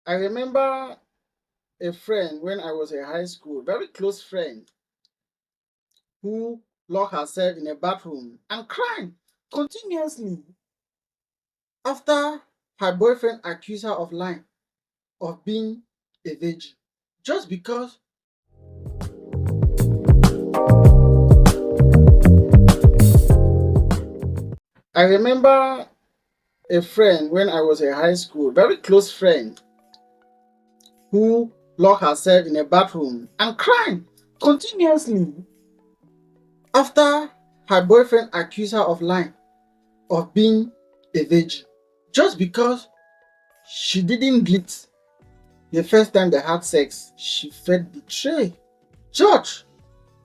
I remember a friend when I was in high school, very close friend, who locked herself in a bathroom and cried continuously after her boyfriend accused her of lying, of being a virgin, just because. I remember a friend when I was in high school, very close friend, who locked herself in a bathroom and cried continuously after her boyfriend accused her of lying, of being a virgin, just because she didn't glit the first time they had sex. She felt betrayed, judged,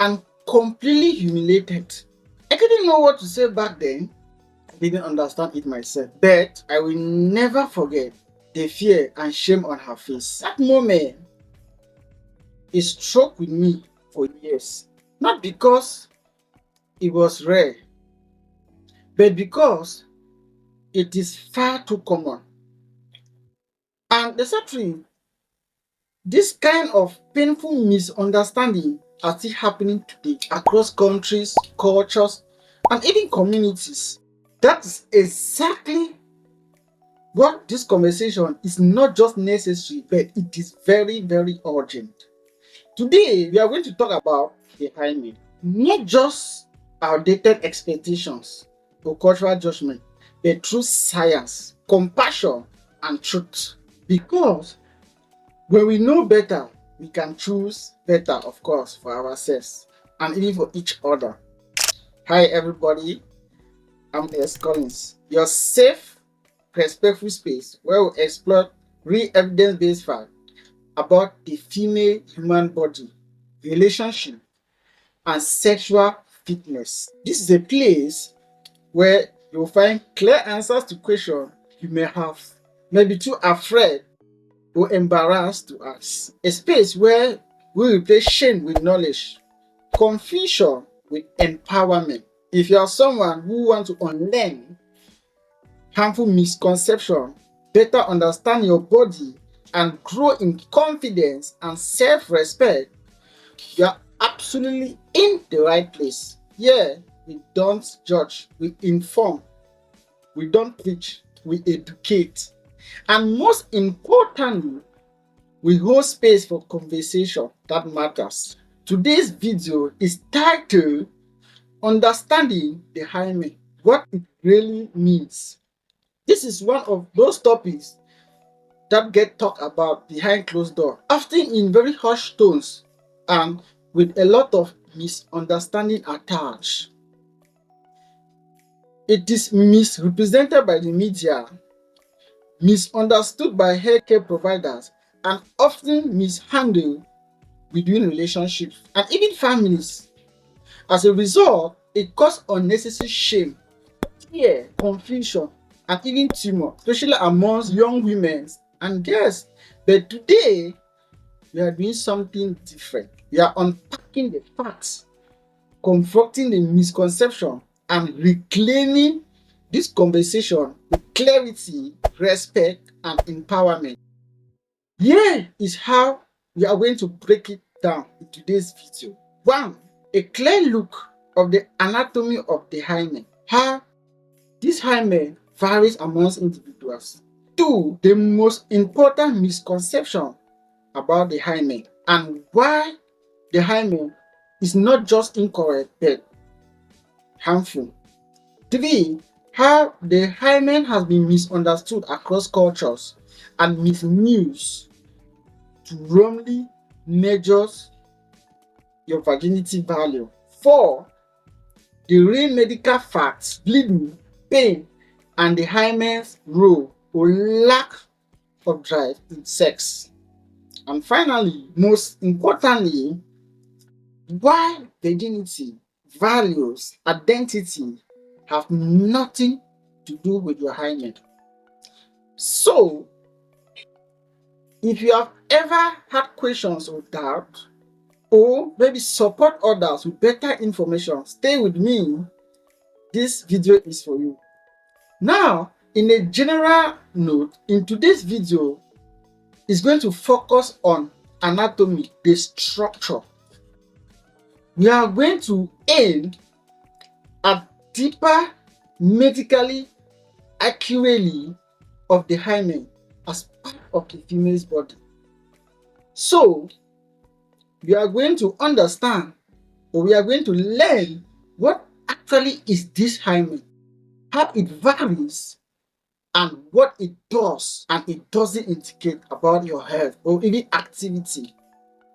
and completely humiliated. I didn't know what to say back then. I didn't understand it myself, but I will never forget the fear and shame on her face. That moment, it struck with me for years. Not because it was rare, but because it is far too common. And the sad thing, this kind of painful misunderstanding are still happening today across countries, cultures, and even communities. That's exactly what this conversation is not just necessary, but it is very, very urgent. Today, we are going to talk about the hymen, not just outdated expectations or cultural judgment, but true science, compassion, and truth. Because when we know better, we can choose better, of course, for ourselves and even for each other. Hi, everybody. I'm S. Collins, your safe, respectful space where we explore real evidence-based facts about the female human body, relationship, and sexual fitness. This is a place where you'll find clear answers to questions you may have, maybe too afraid or embarrassed to ask. A space where we replace shame with knowledge, confusion with empowerment. If you are someone who wants to unlearn harmful misconception, better understand your body, and grow in confidence and self-respect, you are absolutely in the right place. Here, we don't judge, we inform, we don't preach, we educate. And most importantly, we hold space for conversation that matters. Today's video is titled Understanding the Hymen, what it really means. This is one of those topics that get talked about behind closed doors, often in very harsh tones and with a lot of misunderstanding attached. It is misrepresented by the media, misunderstood by healthcare providers, and often mishandled within relationships and even families. As a result, it causes unnecessary shame, fear, confusion, and even tumor, especially amongst young women and girls. But today, we are doing something different. We are unpacking the facts, confronting the misconception, and reclaiming this conversation with clarity, respect, and empowerment. Here is how we are going to break it down in today's video. 1. A clear look of the anatomy of the hymen. How this hymen varies amongst individuals. 2. The most important misconception about the hymen and why the hymen is not just incorrect but harmful. 3. How the hymen has been misunderstood across cultures and misused to wrongly measure your virginity value. 4. The real medical facts, bleeding, pain, and the hymen's role or lack of drive in sex. And finally, most importantly, why virginity, values, identity have nothing to do with your hymen. So, if you have ever had questions or doubt, or maybe support others with better information, stay with me. This video is for you. Now, in a general note, in today's video, is going to focus on anatomy, the structure. We are going to aim at deeper medically accurately of the hymen as part of the female's body. So, we are going to understand, or we are going to learn what actually is this hymen, how it varies, and what it does and it doesn't indicate about your health or even activity.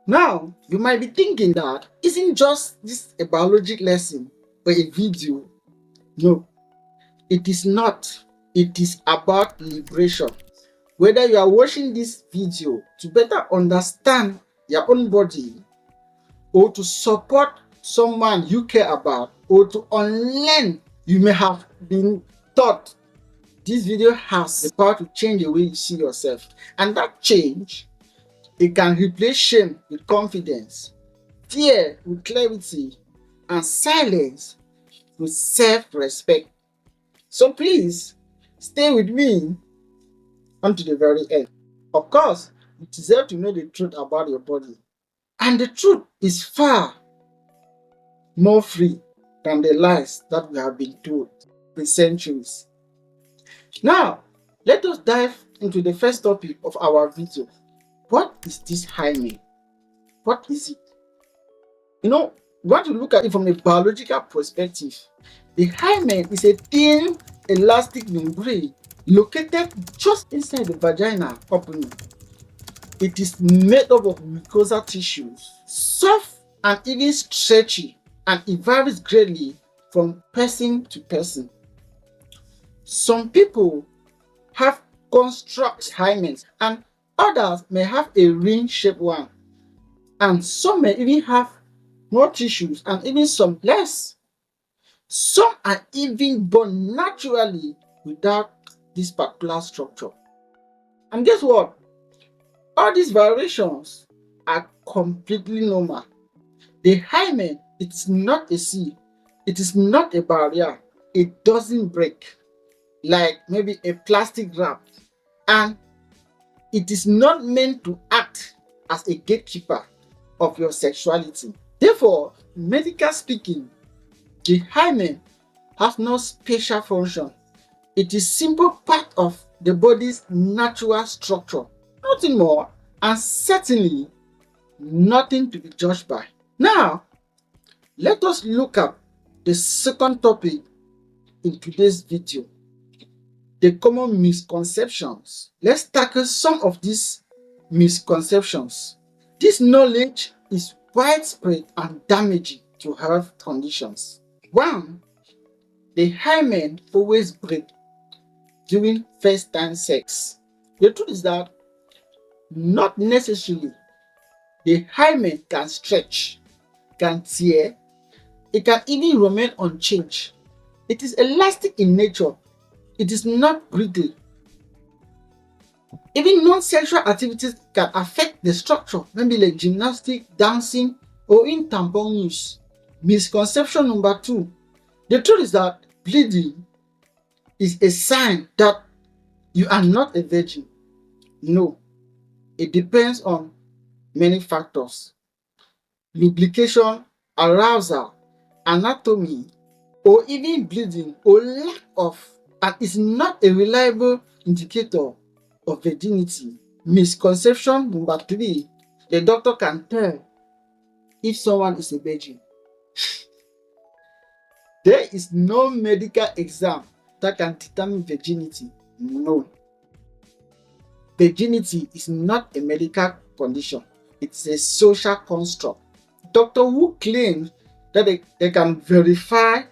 Now, you might be thinking that isn't just this a biologic lesson or a video? No, it is not. It is about liberation. Whether you are watching this video to better understand your own body, or to support someone you care about, or to unlearn, you may have been taught this video has the power to change the way you see yourself. And that change, it can replace shame with confidence, fear with clarity, and silence with self-respect. So please, stay with me until the very end. Of course, you deserve to know the truth about your body. And the truth is far more free than the lies that we have been told for centuries. Now, let us dive into the first topic of our video. What is this hymen? What is it? We want to look at it from a biological perspective. The hymen is a thin, elastic membrane located just inside the vagina opening. It is made up of mucosal tissues, soft and even stretchy, and it varies greatly from person to person. Some people have construct hymens, and others may have a ring-shaped one, and some may even have more tissues and even some less. Some are even born naturally without this particular structure. And guess what? All these variations are completely normal. The hymen, it is not a seal, it is not a barrier, it doesn't break like maybe a plastic wrap, and it is not meant to act as a gatekeeper of your sexuality. Therefore, medical speaking, the hymen has no special function. It is simple part of the body's natural structure, nothing more, and certainly nothing to be judged by. Now, let us look at the second topic in today's video, the common misconceptions. Let's tackle some of these misconceptions. This knowledge is widespread and damaging to health conditions. 1. The hymen always break during first time sex. The truth is that not necessarily. The hymen can stretch, can tear, it can even remain unchanged. It is elastic in nature. It is not brittle. Even non-sexual activities can affect the structure, maybe like gymnastics, dancing, or in tampon use. Misconception number 2. The truth is that bleeding is a sign that you are not a virgin. No, it depends on many factors: lubrication, arousal, anatomy, or even bleeding or lack of, and is not a reliable indicator of virginity. Misconception number 3. The doctor can tell if someone is a virgin. There is no medical exam that can determine virginity. No. Virginity is not a medical condition. It's a social construct. Doctors who claim that they can verify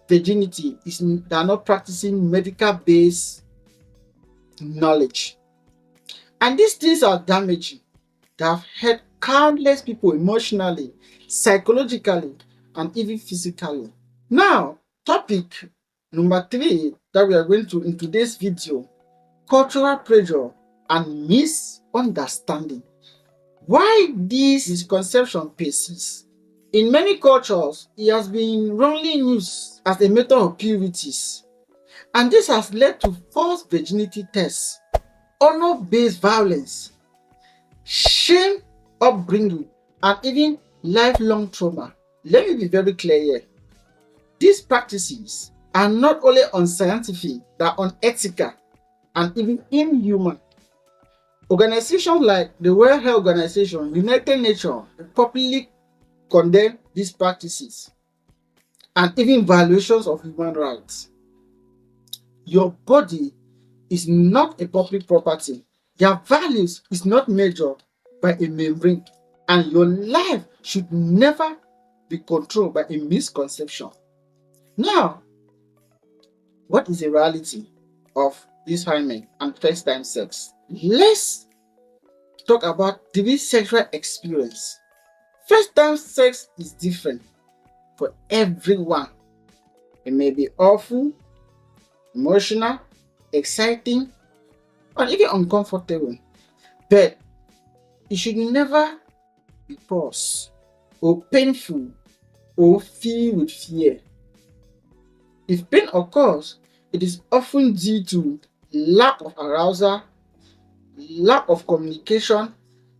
virginity they are not practicing medical-based knowledge. And these things are damaging. They have hurt countless people emotionally, psychologically, and even physically. Now, topic number 3 that we are going to in today's video: cultural pressure and misunderstanding. Why this misconception persists? In many cultures, it has been wrongly used as a method of purities, and this has led to false virginity tests, honor-based violence, shame, upbringing, and even lifelong trauma. Let me be very clear here. These practices are not only unscientific, they are unethical and even inhuman. Organizations like the World Health Organization, United Nations publicly condemn these practices and even violations of human rights. Your body is not a public property. Their values is not measured by a membrane, and your life should never be controlled by a misconception. Now, what is the reality of this hymen and first time sex? Let's talk about the sexual experience. First time sex is different for everyone. It may be awful, emotional, exciting, or even uncomfortable, but it should never be paused or painful or filled with fear. If pain occurs, it is often due to lack of arousal, lack of communication,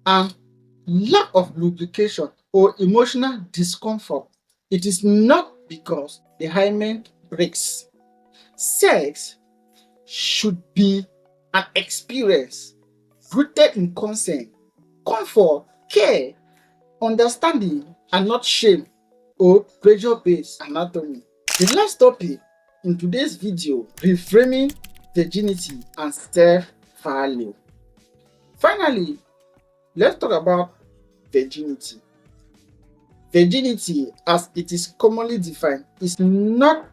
and lack of lubrication or emotional discomfort. It is not because the hymen breaks. Sex should be an experience rooted in consent, comfort, care, understanding, and not shame or pressure-based anatomy. The last topic in today's video, reframing virginity and self-value. Finally, let's talk about virginity. Virginity, as it is commonly defined, is not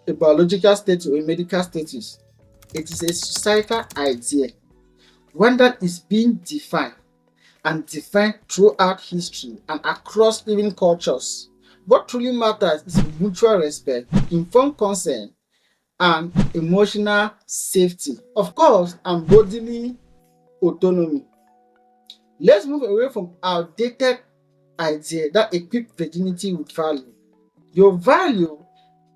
a biological status or a medical status. It is a societal idea, one that is being defined and defined throughout history and across even cultures. What truly matters is mutual respect, informed consent, and emotional safety, of course, and bodily autonomy. Let's move away from outdated idea that equip virginity with value. Your value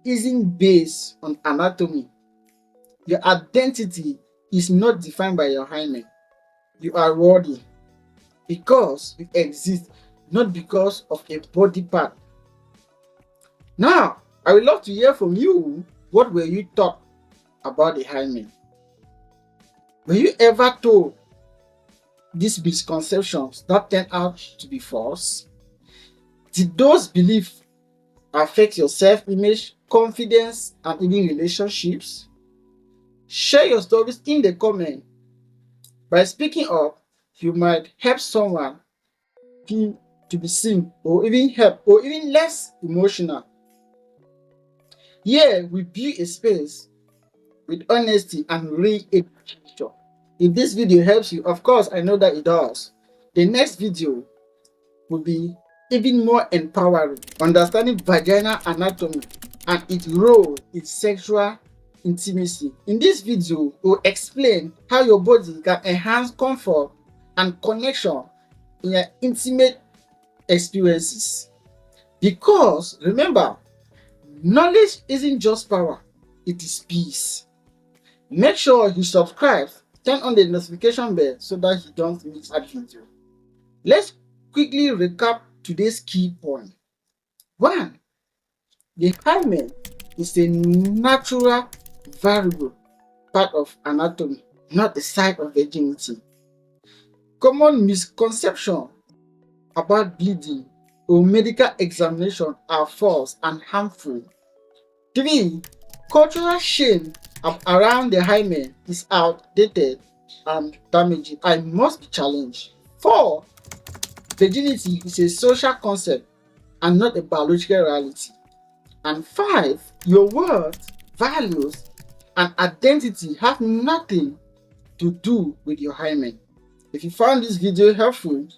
isn't based on anatomy. Your identity is not defined by your hymen. You are worthy because you exist, not because of a body part. Now, I would love to hear from you. What were you taught about the hymen? Were you ever told these misconceptions that turned out to be false? Did those beliefs affect your self-image, confidence, and even relationships? Share your stories in the comment. By speaking up, you might help someone feel to be seen or even help or even less emotional. Here, we build a space with honesty and real education. If this video helps you, of course, I know that it does. The next video will be even more empowering, understanding vagina anatomy and its role in sexual intimacy. In this video, we'll explain how your body can enhance comfort and connection in your intimate experiences. Because remember, knowledge isn't just power, it is peace. Make sure you subscribe, turn on the notification bell so that you don't miss a video. Let's quickly recap today's key point. 1. The hymen is a natural variable part of anatomy, not the site of virginity. Common misconceptions about bleeding or medical examination are false and harmful. 3. Cultural shame around the hymen is outdated and damaging and must be challenged. 4. Virginity is a social concept and not a biological reality. And 5. Your worth, values, and identity have nothing to do with your hymen. If you found this video helpful,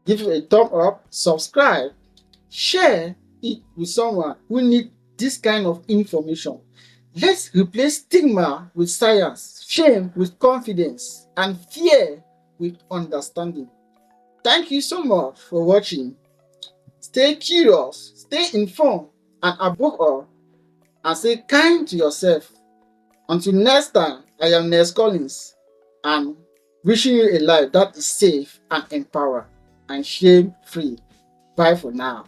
give it a thumb up, subscribe, share it with someone who needs this kind of information. Let's replace stigma with science, shame with confidence, and fear with understanding. Thank you so much for watching. Stay curious, stay informed, and above all, and stay kind to yourself. Until next time, I am Nes Collins, and Wishing you a life that is safe and empowered and shame free. Bye for now.